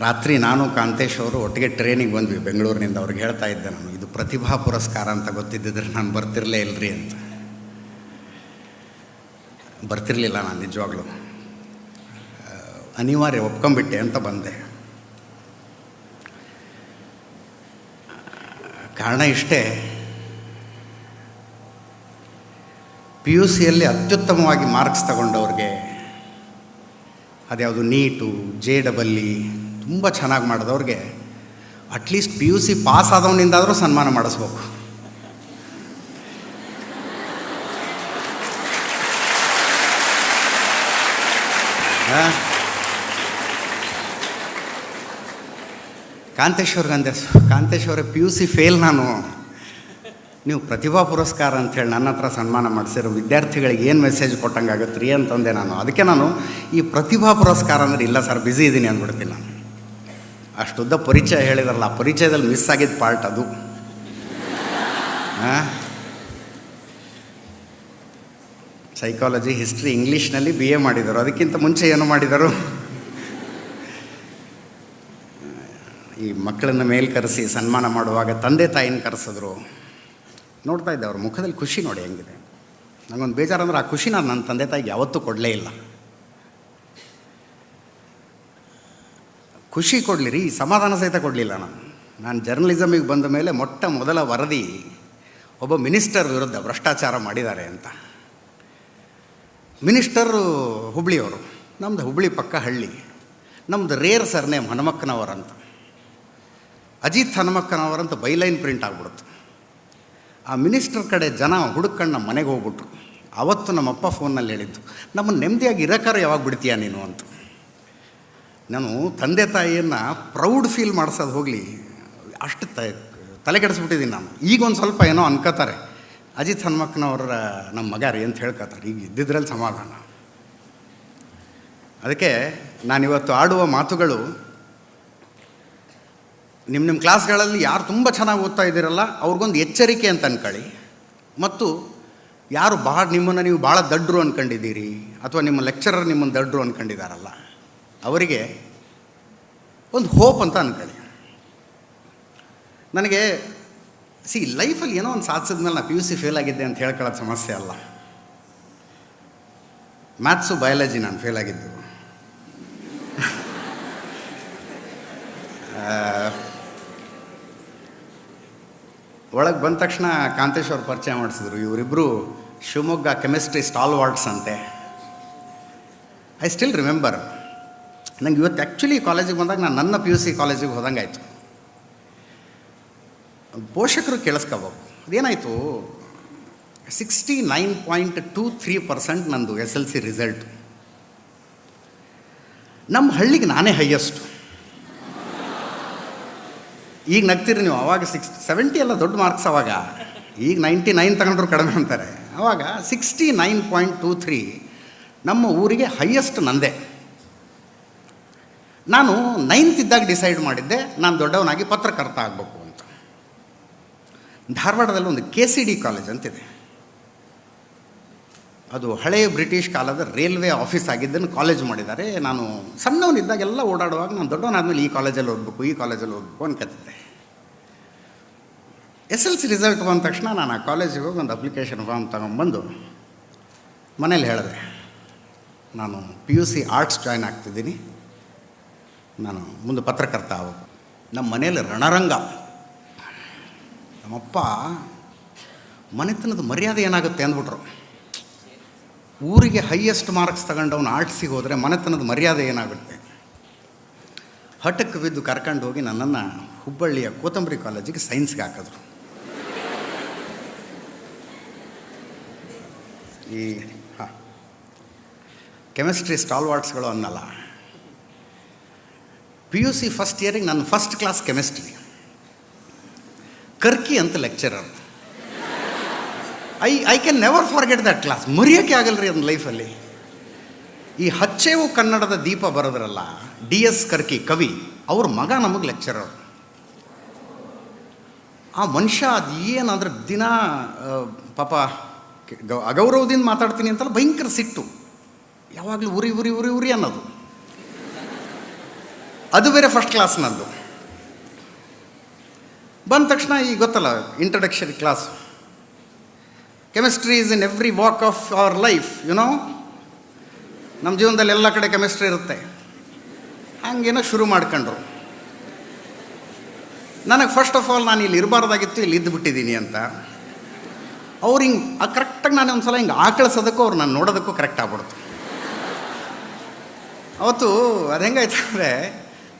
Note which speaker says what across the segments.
Speaker 1: ರಾತ್ರಿ ನಾನು ಕಾಂತೇಶ್ ಅವರು ಒಟ್ಟಿಗೆ ಟ್ರೈನಿಗೆ ಬಂದ್ವಿ ಬೆಂಗಳೂರಿನಿಂದ. ಅವ್ರಿಗೆ ಹೇಳ್ತಾ ಇದ್ದೆ ನಾನು, ಇದು ಪ್ರತಿಭಾ ಪುರಸ್ಕಾರ ಅಂತ ಗೊತ್ತಿದ್ದಿದ್ರೆ ನಾನು ಬರ್ತಿರಲೇ ಇಲ್ಲರಿ ಅಂತ. ಬರ್ತಿರಲಿಲ್ಲ ನಾನು ನಿಜವಾಗ್ಲೂ, ಅನಿವಾರ್ಯ ಒಪ್ಕೊಂಬಿಟ್ಟೆ ಅಂತ ಬಂದೆ. ಕಾರಣ ಇಷ್ಟೇ, ಪಿ ಯು ಸಿಯಲ್ಲಿ ಅತ್ಯುತ್ತಮವಾಗಿ ಮಾರ್ಕ್ಸ್ ತಗೊಂಡವ್ರಿಗೆ, ಅದ್ಯಾವುದು ನೀಟು JEE ತುಂಬ ಚೆನ್ನಾಗಿ ಮಾಡಿದವ್ರಿಗೆ at least P U C pass ಆದವನಿಂದಾದರೂ ಸನ್ಮಾನ ಮಾಡಿಸ್ಬೇಕು. ಕಾಂತೇಶ್ ಅವರೇ ಪಿ ಯು ಸಿ ಫೇಲ್ ನಾನು, ನೀವು ಪ್ರತಿಭಾ ಪುರಸ್ಕಾರ ಅಂಥೇಳಿ ನನ್ನ ಹತ್ರ ಸನ್ಮಾನ ಮಾಡಿಸಿರೋ ವಿದ್ಯಾರ್ಥಿಗಳಿಗೆ ಏನು ಮೆಸೇಜ್ ಕೊಟ್ಟಂಗಾಗತ್ತೆ ರೀ ಅಂತಂದೆ ನಾನು. ಅದಕ್ಕೆ ನಾನು ಈ ಪ್ರತಿಭಾ ಪುರಸ್ಕಾರ ಅಂದರೆ ಇಲ್ಲ ಸರ್ ಬ್ಯುಸಿ ಇದ್ದೀನಿ ಅಂದ್ಬಿಡ್ತೀನಿ ನಾನು. ಅಷ್ಟುದ್ದ ಪರಿಚಯ ಹೇಳಿದಾರಲ್ಲ, ಆ ಪರಿಚಯದಲ್ಲಿ ಮಿಸ್ ಆಗಿದ್ದ ಪಾರ್ಟ್ ಅದು. ಸೈಕಾಲಜಿ, ಹಿಸ್ಟ್ರಿ, ಇಂಗ್ಲೀಷ್ನಲ್ಲಿ BA ಮಾಡಿದರು. ಅದಕ್ಕಿಂತ ಮುಂಚೆ ಏನು ಮಾಡಿದರು, ಈ ಮಕ್ಕಳನ್ನು ಮೇಲೆ ಕರೆಸಿ ಸನ್ಮಾನ ಮಾಡುವಾಗ ತಂದೆ ತಾಯಿನ ಕರೆಸಿದ್ರು. ನೋಡ್ತಾ ಇದ್ದೆ ಅವ್ರ ಮುಖದಲ್ಲಿ ಖುಷಿ ನೋಡಿ ಹೆಂಗಿದೆ. ನನಗೊಂದು ಬೇಜಾರಂದ್ರೆ ಆ ಖುಷಿ ನಾನು ನನ್ನ ತಂದೆ ತಾಯಿಗೆ ಯಾವತ್ತೂ ಕೊಡಲೇ ಇಲ್ಲ. ಖುಷಿ ಕೊಡಲಿ ಸಮಾಧಾನ ಸಹಿತ ಕೊಡಲಿಲ್ಲ ನಾನು ಜರ್ನಲಿಸಮಿಗೆ ಬಂದ ಮೇಲೆ ಮೊದಲ ವರದಿ ಒಬ್ಬ ಮಿನಿಸ್ಟರ್ ವಿರುದ್ಧ ಭ್ರಷ್ಟಾಚಾರ ಮಾಡಿದ್ದಾರೆ ಅಂತ. ಮಿನಿಸ್ಟರು ಹುಬ್ಳಿಯವರು, ನಮ್ಮದು ಹುಬ್ಳಿ ಪಕ್ಕ ಹಳ್ಳಿ. ನಮ್ಮದು ರೇರ್ ಸರ್ನೇಮ್ ಹನುಮಕ್ಕನವರಂತ, ಅಜಿತ್ ಹನುಮಕ್ಕನವರಂತ ಬೈಲೈನ್ ಪ್ರಿಂಟ್ ಆಗ್ಬಿಡುತ್ತೆ. ಆ ಮಿನಿಸ್ಟರ್ ಕಡೆ ಜನ ಹುಡುಕಂಡು ನಮ್ಮ ಮನೆಗೆ ಹೋಗ್ಬಿಟ್ರು. ಆವತ್ತು ನಮ್ಮಪ್ಪ ಫೋನಲ್ಲಿ ಹೇಳಿದ್ದು, ನಮ್ಮನ್ನು ನೆಮ್ಮದಿಯಾಗಿ ಇರೋಕ್ಕಾರ ಯಾವಾಗ ಬಿಡ್ತೀಯ ನೀನು ಅಂತ. ನಾನು ತಂದೆ ತಾಯಿಯನ್ನು ಪ್ರೌಡ್ ಫೀಲ್ ಮಾಡಿಸೋದು ಹೋಗಲಿ, ಅಷ್ಟು ತಲೆ ಕೆಡಿಸ್ಬಿಟ್ಟಿದ್ದೀನಿ ನಾನು. ಈಗ ಒಂದು ಸ್ವಲ್ಪ ಏನೋ ಅನ್ಕೋತಾರೆ, ಅಜಿತ್ ಹನುಮಕ್ಕನವರ ನಮ್ಮ ಮಗ ರೀ ಅಂತ ಹೇಳ್ಕೊತಾರೆ. ಈಗ ಇದ್ದಿದ್ರಲ್ಲಿ ಸಮಾಧಾನ. ಅದಕ್ಕೆ ನಾನಿವತ್ತು ಆಡುವ ಮಾತುಗಳು, ನಿಮ್ಮ ಕ್ಲಾಸ್ಗಳಲ್ಲಿ ಯಾರು ತುಂಬ ಚೆನ್ನಾಗಿ ಓದ್ತಾ ಇದ್ದೀರಲ್ಲ ಅವ್ರಿಗೊಂದು ಎಚ್ಚರಿಕೆ ಅಂತ ಅಂದ್ಕೊಳ್ಳಿ. ಮತ್ತು ಯಾರು ನಿಮ್ಮನ್ನು ನೀವು ಭಾಳ ದಡ್ರು ಅಂದ್ಕೊಂಡಿದ್ದೀರಿ, ಅಥವಾ ನಿಮ್ಮ ಲೆಕ್ಚರರ್ ನಿಮ್ಮನ್ನು ದಡ್ರು ಅಂದ್ಕೊಂಡಿದ್ದಾರಲ್ಲ, ಅವರಿಗೆ ಒಂದು ಹೋಪ್ ಅಂತ ಅಂದ್ಕೊಳ್ಳಿ. ನನಗೆ ಲೈಫಲ್ಲಿ ಏನೋ ಒಂದು ಸಾಧಿಸಿದ ಮೇಲೆ ನಾನು ಪಿ ಯು ಸಿ ಫೇಲ್ ಆಗಿದ್ದೆ ಅಂತ ಹೇಳ್ಕೊಳ್ಳೋದು ಸಮಸ್ಯೆ ಅಲ್ಲ. ಮ್ಯಾಥ್ಸು ಬಯಾಲಜಿ ನಾನು ಫೇಲ್ ಆಗಿದ್ದು. ಒಳಗೆ ಬಂದ ತಕ್ಷಣ ಕಾಂತೇಶ್ ಅವ್ರು ಪರಿಚಯ ಮಾಡಿಸಿದ್ರು. ಇವರಿಬ್ಬರು ಶಿವಮೊಗ್ಗ ಕೆಮಿಸ್ಟ್ರಿ ಸ್ಟಾಲ್ವಾರ್ಡ್ಸ್ ಅಂತೆ. I still remember. ನಂಗೆ ಇವತ್ತು ಆ್ಯಕ್ಚುಲಿ ಕಾಲೇಜಿಗೆ ಬಂದಾಗ ನಾನು ನನ್ನ ಪಿ ಯು ಸಿ ಕಾಲೇಜಿಗೆ ಹೋದಂಗಾಯ್ತು. ಪೋಷಕರು ಕೇಳಿಸ್ಕೋಬೇಕು, ಅದೇನಾಯಿತು, 69.23% ನಂದು SLC ರಿಸಲ್ಟು. ನಮ್ಮ ಹಳ್ಳಿಗೆ ನಾನೇ ಹೈಯೆಸ್ಟು. ಈಗ ನಗ್ತೀರಿ ನೀವು, ಅವಾಗ 70 ಎಲ್ಲ ದೊಡ್ಡ ಮಾರ್ಕ್ಸ್. ಅವಾಗ ಈಗ 99 ತಗೊಂಡ್ರು ಕಡಿಮೆ ಅಂತಾರೆ. ಅವಾಗ 69.23 ನಮ್ಮ ಊರಿಗೆ ಹೈಯೆಸ್ಟ್ ನಂದೇ. ನಾನು 9th ಇದ್ದಾಗ ಡಿಸೈಡ್ ಮಾಡಿದ್ದೆ ನಾನು ದೊಡ್ಡವನಾಗಿ ಪತ್ರಕರ್ತ ಆಗಬೇಕು ಅಂತ. ಧಾರವಾಡದಲ್ಲಿ ಒಂದು KCD ಕಾಲೇಜ್ ಅಂತಿದೆ. ಅದು ಹಳೆಯ ಬ್ರಿಟಿಷ್ ಕಾಲದ ರೈಲ್ವೆ ಆಫೀಸ್ ಆಗಿದ್ದನ್ನು ಕಾಲೇಜ್ ಮಾಡಿದ್ದಾರೆ. ನಾನು ಸಣ್ಣವನಿದ್ದಾಗೆಲ್ಲ ಓಡಾಡುವಾಗ ನಾನು ದೊಡ್ಡವನಾದ್ಮೇಲೆ ಈ ಕಾಲೇಜಲ್ಲಿ ಓದಬೇಕು ಅನ್ಕತ್ತಿದ್ದೆ. SLC ರಿಸಲ್ಟ್ ಬಂದ ತಕ್ಷಣ ನಾನು ಆ ಕಾಲೇಜಿಗೆ ಹೋಗಿ ಒಂದು ಅಪ್ಲಿಕೇಶನ್ ಫಾರ್ಮ್ ತಗೊಂಬಂದು ಮನೇಲಿ ಹೇಳಿದೆ, ನಾನು PUC ಆರ್ಟ್ಸ್ ಜಾಯ್ನ್ ಆಗ್ತಿದ್ದೀನಿ, ನಾನು ಮುಂದೆ ಪತ್ರಕರ್ತ ಆಗಬೇಕು. ನಮ್ಮ ಮನೇಲಿ ರಣರಂಗ. ನಮ್ಮಪ್ಪ ಮನೆತನದ ಮರ್ಯಾದೆ ಏನಾಗುತ್ತೆ ಅಂದ್ಬಿಟ್ರು. ಊರಿಗೆ ಹೈಯೆಸ್ಟ್ ಮಾರ್ಕ್ಸ್ ತಗೊಂಡವನು ಆರ್ಟ್ಸಿಗೆ ಹೋದರೆ ಮನೆತನದ ಮರ್ಯಾದೆ ಏನಾಗುತ್ತೆ. ಹಠಕ್ಕೆ ಬಿದ್ದು ಕರ್ಕೊಂಡು ಹೋಗಿ ನನ್ನನ್ನು ಹುಬ್ಬಳ್ಳಿಯ ಕೋತಂಬರಿ ಕಾಲೇಜಿಗೆ ಸೈನ್ಸ್ಗೆ ಹಾಕಿದ್ರು. ಈ ಕೆಮಿಸ್ಟ್ರಿ ಸ್ಟಾಲ್ವಾರ್ಡ್ಸ್ಗಳು ಅನ್ನಲ್ಲ. PUC ಫಸ್ಟ್ ಇಯರಿಗೆ ನನ್ನ ಫಸ್ಟ್ ಕ್ಲಾಸ್ ಕೆಮಿಸ್ಟ್ರಿ. ಕರ್ಕಿ ಅಂತ lecturer. I can never forget that class. ಮರೆಯೋಕ್ಕೆ ಆಗಲ್ಲ ರೀ ಅದನ್ನ ಲೈಫಲ್ಲಿ. ಈ ಹಚ್ಚೇವು ಕನ್ನಡದ ದೀಪ ಬರೋದ್ರಲ್ಲ, DS ಕರ್ಕಿ ಕವಿ, ಅವ್ರ ಮಗ ನಮಗೆ ಲೆಕ್ಚರರ್. ಆ ಮನುಷ್ಯ ಅದು ಏನಾದ್ರೆ ದಿನ ಪಾಪ ಅಗೌರವದಿಂದ ಮಾತಾಡ್ತೀನಿ ಅಂತಲ್ಲ, ಭಯಂಕರ ಸಿಟ್ಟು, ಯಾವಾಗಲೂ ಉರಿ ಉರಿ ಉರಿ ಉರಿ ಅನ್ನೋದು. ಅದು ಬೇರೆ ಫಸ್ಟ್ ಕ್ಲಾಸ್ ನಂದು. ಬಂದ ತಕ್ಷಣ ಈಗ ಗೊತ್ತಲ್ಲ introductory class. Chemistry is in every walk of our life, ನಮ್ಮ ಜೀವನದಲ್ಲಿ ಎಲ್ಲ ಕಡೆ ಕೆಮಿಸ್ಟ್ರಿ ಇರುತ್ತೆ. ಹಂಗೇನೋ ಶುರು ಮಾಡ್ಕೊಂಡ್ರು. ನನಗೆ ಫಸ್ಟ್ ಆಫ್ ಆಲ್ ನಾನು ಇಲ್ಲಿ ಇರಬಾರ್ದಾಗಿತ್ತು, ಇಲ್ಲಿ ಇದ್ದುಬಿಟ್ಟಿದ್ದೀನಿ ಅಂತ. ಅವ್ರು ಹಿಂಗೆ ಕರೆಕ್ಟಾಗಿ ನಾನು ಒಂದು ಸಲ ಹಿಂಗೆ ಆಕಳಿಸೋದಕ್ಕೂ ಅವ್ರು ನಾನು ನೋಡೋದಕ್ಕೂ ಕರೆಕ್ಟ್ ಆಗ್ಬಿಡ್ತು. ಅವತ್ತು ಅದು ಹೆಂಗಾಯ್ತು ಅಂದರೆ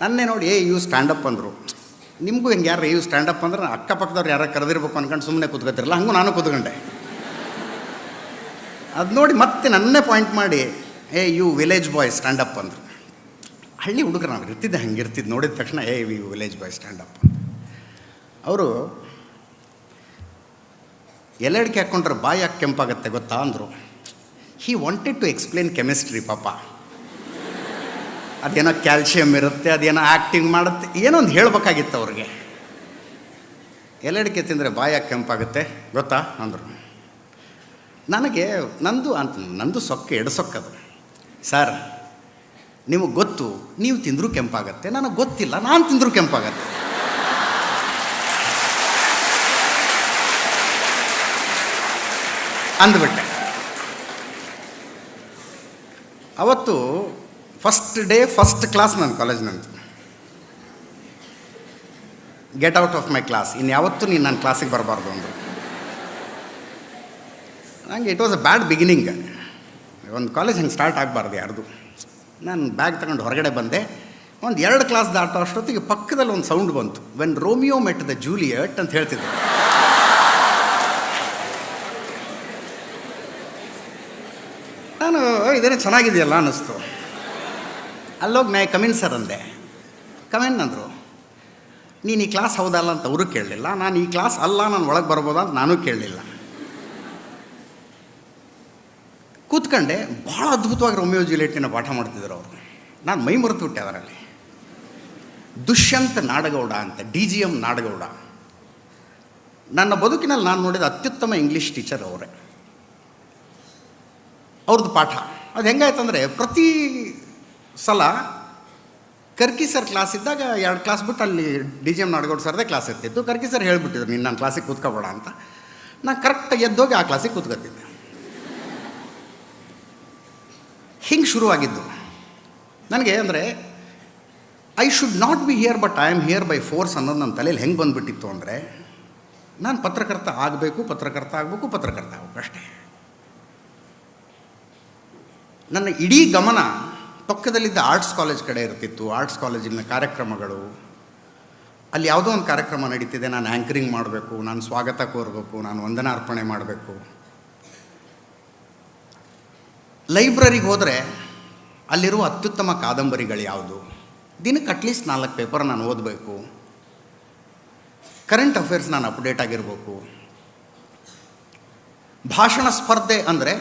Speaker 1: ನನ್ನೇ ನೋಡಿ ಯು ಸ್ಟ್ಯಾಂಡಪ್ ಅಂದರು. ನಿಮಗೂ ಹಿಂಗೆ ಯಾರು ಯು ಸ್ಟ್ಯಾಂಡಪ್ ಅಂದ್ರೆ ಅಕ್ಕಪಕ್ಕದವ್ರು ಯಾರು ಕರೆದಿರ್ಬೇಕು ಅಂದ್ಕೊಂಡು ಸುಮ್ಮನೆ ಕೂತ್ಕೊತಿರಲ್ಲ, ಹಂಗೂ ನಾನು ಕೂತ್ಕೊಂಡೆ. ಅದು ನೋಡಿ ಮತ್ತೆ ನನ್ನೇ ಪಾಯಿಂಟ್ ಮಾಡಿ ಯು ವಿಲೇಜ್ ಬಾಯ್ ಸ್ಟ್ಯಾಂಡಪ್ ಅಂದರು. ಹಳ್ಳಿ ಹುಡುಗರು ನಾವು ಇರ್ತಿದ್ದೆ, ಹಂಗೆ ಇರ್ತಿದ್ದು. ನೋಡಿದ ತಕ್ಷಣ ಯು ವಿಲೇಜ್ ಬಾಯ್ ಸ್ಟ್ಯಾಂಡಪ್. ಅವರು ಎಲ್ಲಡಿಕೆ ಹಾಕ್ಕೊಂಡ್ರೆ ಬಾಯಿ ಯಾಕೆ ಕೆಂಪಾಗತ್ತೆ ಗೊತ್ತಾ ಅಂದರು. He wanted to explain chemistry ಪಾಪ. ಅದೇನೋ ಕ್ಯಾಲ್ಶಿಯಮ್ ಇರುತ್ತೆ, ಅದೇನೋ ಆ್ಯಕ್ಟಿಂಗ್ ಮಾಡುತ್ತೆ, ಏನೋ ಒಂದು ಹೇಳ್ಬೇಕಾಗಿತ್ತು ಅವ್ರಿಗೆ. ಎಲ್ಲಡಿಕೆ ತಿಂದರೆ ಬಾಯಿ ಯಾಕೆ ಕೆಂಪಾಗುತ್ತೆ ಗೊತ್ತಾ ಅಂದರು. ನನಗೆ ನಂದು ಸೊಕ್ಕೆ ಎಡಸೊಕ್ಕದು. ಸರ್ ನಿಮಗೆ ಗೊತ್ತು, ನೀವು ತಿಂದರೂ ಕೆಂಪಾಗತ್ತೆ, ನನಗೆ ಗೊತ್ತಿಲ್ಲ, ನಾನು ತಿಂದರೂ ಕೆಂಪಾಗತ್ತೆ. ಅಂದ್ಬಿಟ್ಟೆ. ಅವತ್ತು ಫಸ್ಟ್ ಡೇ ಫಸ್ಟ್ ಕ್ಲಾಸ್ ನನ್ನ ಕಾಲೇಜ್ನಂತ. Get out of my class, ಇನ್ಯಾವತ್ತೂ ನೀನು ನನ್ನ ಕ್ಲಾಸಿಗೆ ಬರಬಾರ್ದು ಅಂದರು. ನನಗೆ it was a bad beginning. ಒಂದು ಕಾಲೇಜ್ ಹಂಗೆ ಸ್ಟಾರ್ಟ್ ಆಗಬಾರ್ದು ಯಾರ್ದು. ನಾನು ಬ್ಯಾಗ್ ತಗೊಂಡು ಹೊರಗಡೆ ಬಂದೆ. ಒಂದು 2 ಕ್ಲಾಸ್ ದಾಟೋ ಅಷ್ಟೊತ್ತಿಗೆ ಪಕ್ಕದಲ್ಲಿ ಒಂದು ಸೌಂಡ್ ಬಂತು. When Romeo met the Juliet ಅಂತ ಹೇಳ್ತಿದ್ದೆ. ನಾನು ಇದೇನೇ ಚೆನ್ನಾಗಿದೆಯಲ್ಲ ಅನ್ನಿಸ್ತು. ಅಲ್ಲೋಗಿ ನಾ ಕಮಿನ್ ಸರ್ ಅಂದೆ. ಕಮಿನ್ ಅಂದರು. ನೀನು ಈ ಕ್ಲಾಸ್ ಹೌದಲ್ಲ ಅಂತ ಅವರು ಕೇಳಲಿಲ್ಲ, ನಾನು ಈ ಕ್ಲಾಸ್ ಅಲ್ಲ ನಾನು ಒಳಗೆ ಬರ್ಬೋದಾ ಅಂತ ನಾನೂ ಕೇಳಲಿಲ್ಲ. ಕೂತ್ಕೊಂಡೆ. ಭಾಳ ಅದ್ಭುತವಾಗಿ ರೋಮಿಯೋ ಜೂಲಿಯೆಟ್ಟಿನ ಪಾಠ ಮಾಡ್ತಿದ್ರು ಅವರು. ನಾನು ಮೈ ಮರೆತುಬಿಟ್ಟೆ ಅದರಲ್ಲಿ. ದುಷ್ಯಂತ್ ನಾಡಗೌಡ ಅಂತ, DGM ನಾಡಗೌಡ. ನನ್ನ ಬದುಕಿನಲ್ಲಿ ನಾನು ನೋಡಿದ ಅತ್ಯುತ್ತಮ ಇಂಗ್ಲೀಷ್ ಟೀಚರ್ ಅವರೇ. ಅವ್ರದ್ದು ಪಾಠ ಅದು ಹೆಂಗಾಯ್ತಂದರೆ, ಪ್ರತಿ ಸಲ ಕರ್ಕಿ ಸರ್ ಕ್ಲಾಸ್ ಇದ್ದಾಗ 2 ಕ್ಲಾಸ್ ಬಿಟ್ಟು ಅಲ್ಲಿ DGM ನಾಡಗೌಡ ಸರ್ದೇ ಕ್ಲಾಸ್ ಇರ್ತಿತ್ತು. ಕರ್ಕಿ ಸರ್ ಹೇಳಿಬಿಟ್ಟಿದ್ರು ನೀನು ನನ್ನ ಕ್ಲಾಸಿಗೆ ಕೂತ್ಕೋಬೇಡ ಅಂತ. ನಾನು ಕರೆಕ್ಟಾಗಿ ಎದ್ದೋಗಿ ಆ ಕ್ಲಾಸಿಗೆ ಕೂತ್ಕೊತಿದ್ದೆ. ಹಿಂಗೆ ಶುರುವಾಗಿದ್ದು ನನಗೆ. ಅಂದರೆ I should not be here but I am here by force ಅನ್ನೋದು ನನ್ನ ತಲೆಯಲ್ಲಿ ಹೆಂಗೆ ಬಂದುಬಿಟ್ಟಿತ್ತು ಅಂದರೆ, ನಾನು ಪತ್ರಕರ್ತ ಆಗಬೇಕು ಅಷ್ಟೇ. ನನ್ನ ಇಡೀ ಗಮನ ಪಕ್ಕದಲ್ಲಿದ್ದ ಆರ್ಟ್ಸ್ ಕಾಲೇಜ್ ಕಡೆ ಇರ್ತಿತ್ತು. ಆರ್ಟ್ಸ್ ಕಾಲೇಜಿನ ಕಾರ್ಯಕ್ರಮಗಳು, ಅಲ್ಲಿ ಯಾವುದೋ ಒಂದು ಕಾರ್ಯಕ್ರಮ ನಡೀತಿದೆ, ನಾನು ಆ್ಯಂಕರಿಂಗ್ ಮಾಡಬೇಕು, ನಾನು ಸ್ವಾಗತ ಕೋರಬೇಕು, ನಾನು ವಂದನಾರ್ಪಣೆ ಮಾಡಬೇಕು. ಲೈಬ್ರರಿಗೆ ಹೋದರೆ ಅಲ್ಲಿರುವ ಅತ್ಯುತ್ತಮ ಕಾದಂಬರಿಗಳು ಯಾವುದು, ದಿನಕ್ಕೆ ಅಟ್ಲೀಸ್ಟ್ 4 ಪೇಪರ್ ನಾನು ಓದಬೇಕು. ಕರೆಂಟ್ ಅಫೇರ್ಸ್ ನಾನು ಅಪ್ಡೇಟ್ ಆಗಿರಬೇಕು. ಭಾಷಣ ಸ್ಪರ್ಧೆ ಅಂದರೆ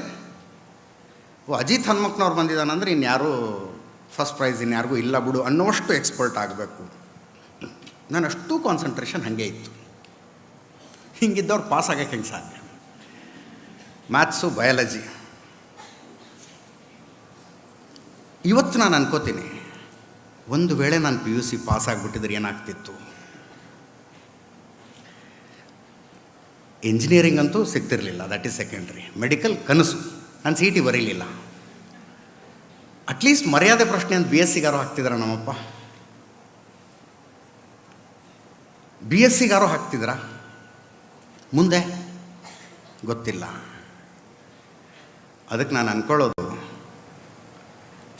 Speaker 1: ಅಜಿತ್ ಹನುಮಕ್ನವ್ರು ಬಂದಿದ್ದಾನಂದ್ರೆ ಇನ್ಯಾರೂ ಫಸ್ಟ್ ಪ್ರೈಸ್ ಇನ್ಯಾರಿಗೂ ಇಲ್ಲ ಬಿಡು ಅನ್ನೋಷ್ಟು ಎಕ್ಸ್ಪರ್ಟ್ ಆಗಬೇಕು. ನಾನು ಅಷ್ಟು ಕಾನ್ಸಂಟ್ರೇಷನ್ ಹಾಗೆ ಇತ್ತು. ಹಿಂಗಿದ್ದವ್ರು ಪಾಸ್ ಆಗೋಕ್ಕೆ ಹೆಂಗೆ ಸಾಧ್ಯ? Maths, biology. ಇವತ್ತು ನಾನು ಅನ್ಕೋತೀನಿ, ಒಂದು ವೇಳೆ ನಾನು PUC ಪಾಸ್ ಆಗಿಬಿಟ್ಟಿದ್ರೆ ಏನಾಗ್ತಿತ್ತು. ಇಂಜಿನಿಯರಿಂಗ್ ಅಂತೂ ಸಿಗ್ತಿರಲಿಲ್ಲ, ದಟ್ ಈಸ್ ಸೆಕೆಂಡ್ರಿ. ಮೆಡಿಕಲ್ ಕನಸು, ನಾನು CET ಬರೀಲಿಲ್ಲ. ಅಟ್ಲೀಸ್ಟ್ ಮರ್ಯಾದೆ ಪ್ರಶ್ನೆ ಅಂತ BScಗಾರೋ ಹಾಕ್ತಿದ್ರ ನಮ್ಮಪ್ಪ. BScಗಾರೋ ಹಾಕ್ತಿದ್ರ ಮುಂದೆ ಗೊತ್ತಿಲ್ಲ. ಅದಕ್ಕೆ ನಾನು ಅಂದ್ಕೊಳ್ಳೋದು,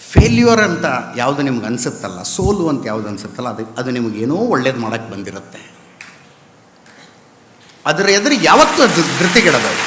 Speaker 1: ಫೇಲ್ಯೂರ್ ಅಂತ ಯಾವುದು ನಿಮ್ಗೆ ಅನಿಸುತ್ತಲ್ಲ, ಸೋಲು ಅಂತ ಯಾವುದು ಅನಿಸುತ್ತಲ್ಲ, ಅದು ನಿಮಗೇನೋ ಒಳ್ಳೇದು ಮಾಡೋಕ್ಕೆ ಬಂದಿರುತ್ತೆ. ಅದರ ಎದುರು ಯಾವತ್ತೂ ಅದು ಧೃತಿಗೆಡೋದು.